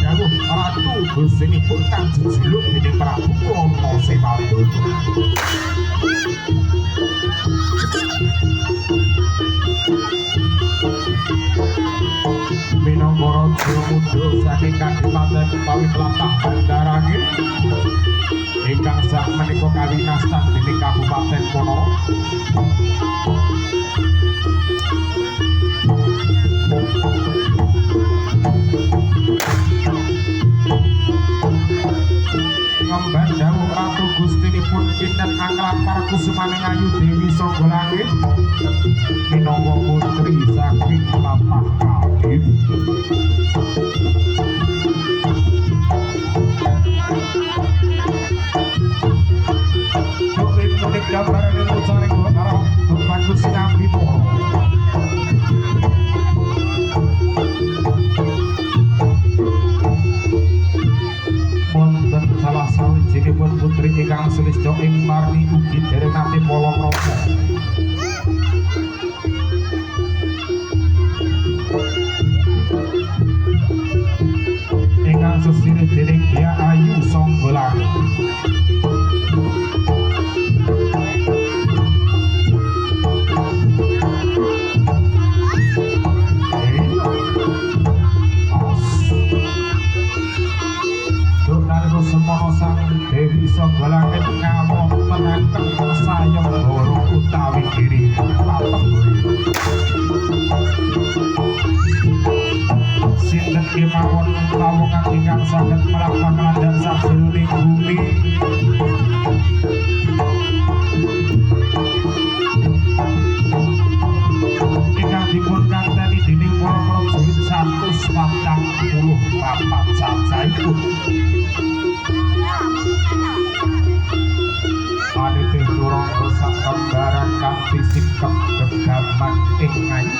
dawuh ratu Gustinipun kang jejuluk dening Prabu Antaséwatana. Minangka raja muda saking Kadipaten utawi tlatah Bandarangin ingkang sakmenika kawinastan dening Kabupaten Ponorogo. Ngemban dawuh Ratu Gustinipun pinten angklan Parkusumaning Ayu Dewi Sangga Langit minangka putri saking tlatah Kadin. Ing gambaran ucaring karo bagus sinambi para wonten salah sawijinipun putri ingkang sulistya ing marni ugi dereng nate palakrama ingkang sesirih dening Dia Ayu Sangga Langit. Semono sang Dewi Sangga Langit ngawontenaken sayembara utawi kiri patengguri. Sinten kemawon kawongan ingkang saged melampahi landhap sajroning bumi ingkang dipun kanteni dening para prajurit 144 cacahipun. Panitih turang sak kembaran kanthi sikap gegaman ing ngayu